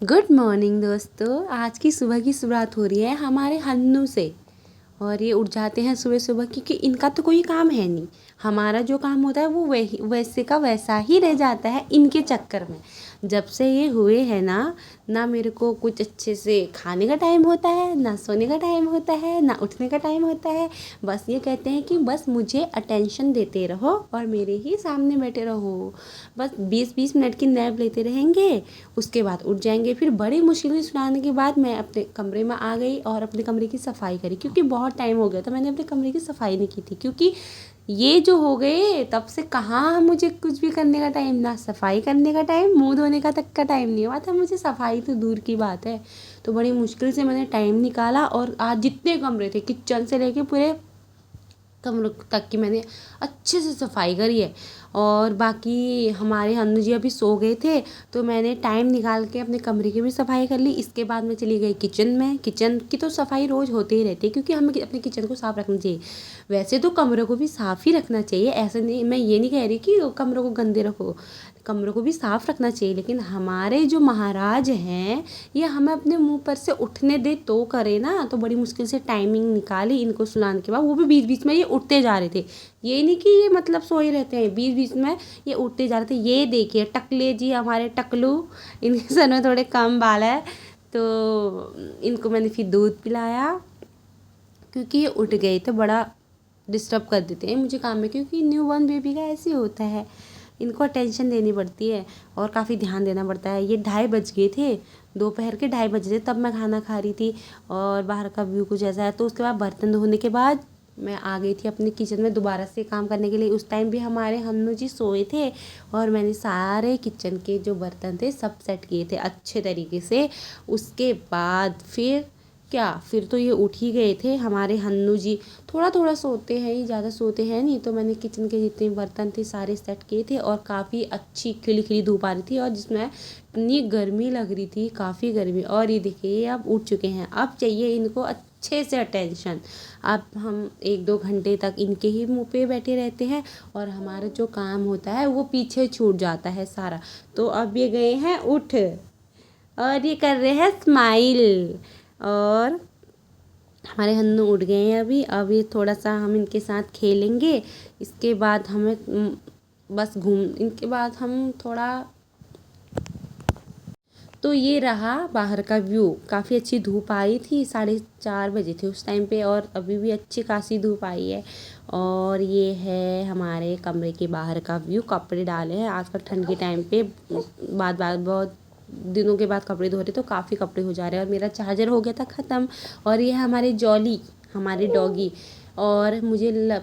Good morning दोस्तों। आज की सुबह की शुरुआत हो रही है हमारे हन्नू से। और ये उठ जाते हैं सुबह सुबह क्योंकि इनका तो कोई काम है नहीं। हमारा जो काम होता है वो वही वैसे का वैसा ही रह जाता है इनके चक्कर में। जब से ये हुए हैं ना मेरे को कुछ अच्छे से खाने का टाइम होता है, ना सोने का टाइम होता है, ना उठने का टाइम होता है। बस ये कहते हैं कि बस मुझे अटेंशन देते रहो और मेरे ही सामने बैठे रहो। बस 20-20 मिनट की नैप लेते रहेंगे, उसके बाद उठ जाएंगे। फिर बड़ी मुश्किल से सुलाने के बाद मैं अपने कमरे में आ गई और अपने कमरे की सफाई करी, क्योंकि बहुत टाइम हो गया था मैंने अपने कमरे की सफाई नहीं की थी। क्योंकि ये जो हो गए तब से कहाँ मुझे कुछ भी करने का टाइम, ना सफाई करने का टाइम, मुंह धोने का तक का टाइम नहीं हुआ था मुझे। सफाई तो दूर की बात है। तो बड़ी मुश्किल से मैंने टाइम निकाला और आज जितने कमरे थे किचन से लेके पूरे कमरों तक की मैंने अच्छे से सफाई करी है। और बाकी हमारे हन्नू जी अभी सो गए थे तो मैंने टाइम निकाल के अपने कमरे की भी सफाई कर ली। इसके बाद मैं चली गई किचन में। किचन की तो सफाई रोज़ होती ही रहती है क्योंकि हमें अपने किचन को साफ़ रखना चाहिए। वैसे तो कमरों को भी साफ़ ही रखना चाहिए, ऐसा नहीं, मैं ये नहीं कह रही कि कमरों को गंदे रखो, कमरों को भी साफ़ रखना चाहिए। लेकिन हमारे जो महाराज हैं ये हमें अपने मुंह पर से उठने दे तो करे ना। तो बड़ी मुश्किल से टाइमिंग निकाली इनको सुलाने के बाद। वो भी बीच बीच में ये उठते जा रहे थे, ये नहीं कि ये मतलब सोए रहते हैं, बीच बीच में ये उठते जा रहे थे। ये देखिए टकले जी हमारे टकलू, इनके सर में थोड़े कम बाल है तो इनको मैंने फिर दूध पिलाया क्योंकि ये उठ गए थे। बड़ा डिस्टर्ब कर देते हैं मुझे काम में, क्योंकि न्यू बॉर्न बेबी का ऐसे होता है, इनको अटेंशन देनी पड़ती है और काफ़ी ध्यान देना पड़ता है। ये 2:30 बज गए थे, दोपहर के 2:30 बजे थे तब मैं खाना खा रही थी और बाहर का व्यू कुछ ऐसा है। तो उसके बाद बर्तन धोने के बाद मैं आ गई थी अपने किचन में दोबारा से काम करने के लिए। उस टाइम भी हमारे हन्नू जी सोए थे और मैंने सारे किचन के जो बर्तन थे सब सेट किए थे अच्छे तरीके से। उसके बाद फिर तो ये उठ ही गए थे हमारे हन्नू जी। थोड़ा थोड़ा सोते हैं, ये ज़्यादा सोते हैं नहीं। तो मैंने किचन के जितने बर्तन थे सारे सेट किए थे और काफ़ी अच्छी खिली खिली धूप आ रही थी और जिसमें इतनी गर्मी लग रही थी, काफ़ी गर्मी। और ये देखिए अब उठ चुके हैं, अब चाहिए इनको अच्छे से अटेंशन। अब हम 1-2 घंटे तक इनके ही मुंह पे बैठे रहते हैं और हमारा जो काम होता है वो पीछे छूट जाता है सारा। तो अब ये गए हैं उठ और ये कर रहे हैं स्माइल। और हमारे हन्नू उठ गए हैं अब ये थोड़ा सा हम इनके साथ खेलेंगे। इसके बाद हमें बस इनके बाद हम थोड़ा। तो ये रहा बाहर का व्यू। काफ़ी अच्छी धूप आई थी, 4:30 बजे थे उस टाइम पे और अभी भी अच्छी खासी धूप आई है। और ये है हमारे कमरे के बाहर का व्यू। कपड़े डाले हैं आजकल ठंड के टाइम पे, बाद बहुत दिनों के बाद कपड़े धो रहे तो काफ़ी कपड़े हो जा रहे हैं। और मेरा चार्जर हो गया था ख़त्म। और ये है हमारे जॉली, हमारे डॉगी। और मुझे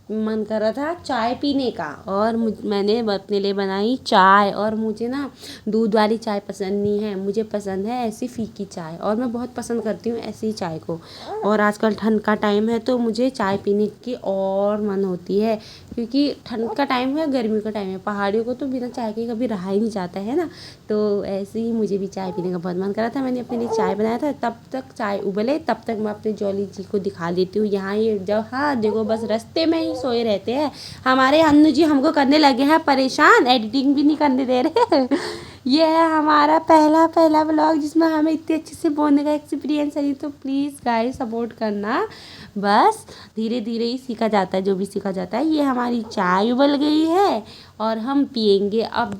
मन कर रहा था चाय पीने का और मैंने अपने लिए बनाई चाय। और मुझे ना दूध वाली चाय पसंद नहीं है, मुझे पसंद है ऐसी फीकी चाय और मैं बहुत पसंद करती हूँ ऐसी चाय को। और आजकल ठंड का टाइम है तो मुझे चाय पीने की और मन होती है, क्योंकि ठंड का टाइम है, गर्मी का टाइम है, पहाड़ियों को तो बिना चाय के कभी रहा ही नहीं जाता है ना। तो ऐसे ही मुझे भी चाय पीने का बहुत मन कर रहा था। मैंने अपने लिए चाय बनाया था। तब तक चाय उबले तब तक मैं अपने जॉली जी को दिखा देती हूँ। यहाँ ये जब, हाँ देखो बस रास्ते में ही सोए रहते हैं हमारे अन्नू जी। हमको करने लगे हैं परेशान, एडिटिंग भी नहीं करने दे रहे। ये है हमारा पहला पहला व्लॉग जिसमें हमें इतने अच्छे से बोलने का एक्सपीरियंस है। तो प्लीज़ गाइस सपोर्ट करना। बस धीरे धीरे ही सीखा जाता है, जो भी सीखा जाता है। ये हमारी चाय उबल गई है और हम पियेंगे अब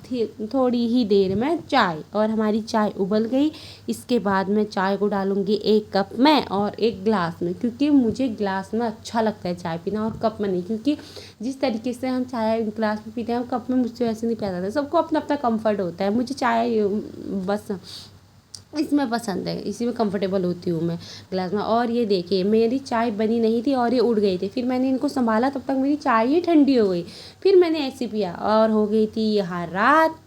थोड़ी ही देर में चाय। और हमारी चाय उबल गई। इसके बाद मैं चाय को डालूंगी एक कप में और एक गिलास में, क्योंकि मुझे गिलास में अच्छा लगता है चाय पीना और कप में नहीं। क्योंकि जिस तरीके से हम चाय गिलास में पीते हैं कप में मुझसे वैसे नहीं पिया जाता। सबको अपना अपना कंफर्ट होता है। मुझे चाय बस इसमें पसंद है, इसी में कंफर्टेबल होती हूँ मैं गिलास में। और ये देखिए मेरी चाय बनी नहीं थी और ये उड़ गई थी। फिर मैंने इनको संभाला, तब तक मेरी चाय ही ठंडी हो गई। फिर मैंने ऐसे पिया और हो गई थी यहाँ रात।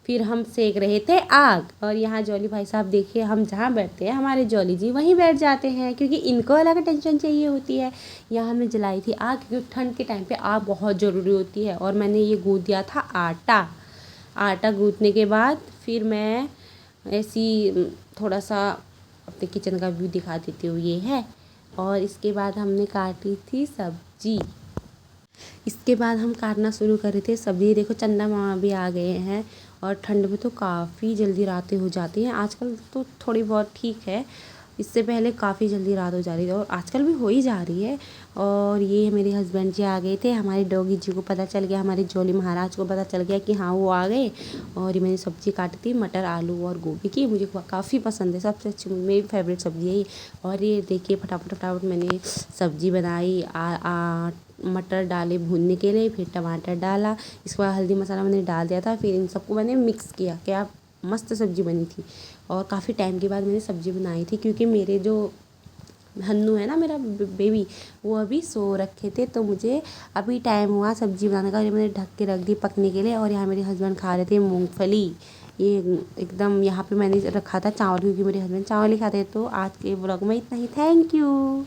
फिर हम सेक रहे थे आग और यहाँ जॉली भाई साहब देखिए, हम जहाँ बैठते हैं हमारे जॉली जी वहीं बैठ जाते हैं क्योंकि इनको अलग टेंशन चाहिए होती है। यहाँ हमने जलाई थी आग क्योंकि ठंड के टाइम पे आग बहुत ज़रूरी होती है। और मैंने ये गूँथ दिया था आटा गूँथने के बाद फिर मैं ऐसी थोड़ा सा अपने किचन का व्यू दिखा देती हूँ। ये है। और इसके बाद हमने काटी थी सब्जी। इसके बाद हम काटना शुरू कर रहे थे सब्जी। देखो चंदा मामा भी आ गए हैं और ठंड में तो काफ़ी जल्दी रातें हो जाती हैं। आजकल तो थोड़ी बहुत ठीक है, इससे पहले काफ़ी जल्दी रात हो जा रही थी और आजकल भी हो ही जा रही है। और ये मेरे हस्बैंड जी आ गए थे, हमारे डॉगी जी को पता चल गया, हमारे जोली महाराज को पता चल गया कि हाँ वो आ गए। और ये मैंने सब्ज़ी काटी थी मटर आलू और गोभी की, मुझे काफ़ी पसंद है, सबसे अच्छी मेरी फेवरेट सब्ज़ी है ये। और ये देखिए फटाफट फटाफट मैंने सब्ज़ी बनाई, मटर डाले भूनने के लिए, फिर टमाटर डाला, इसके बाद हल्दी मसाला मैंने डाल दिया था, फिर इन सबको मैंने मिक्स किया। क्या मस्त सब्ज़ी बनी थी। और काफ़ी टाइम के बाद मैंने सब्ज़ी बनाई थी, क्योंकि मेरे जो हन्नू है ना, मेरा बेबी, वो अभी सो रखे थे, तो मुझे अभी टाइम हुआ सब्ज़ी बनाने का, और ये मैंने ढक के रख दी पकने के लिए। और यहाँ मेरे हस्बैंड खा रहे थे मूंगफली। ये एकदम यहाँ पे मैंने रखा था चावल, क्योंकि मेरे हस्बैंड चावल ही खाते हैं। तो आज के व्लॉग में इतना ही। Thank you.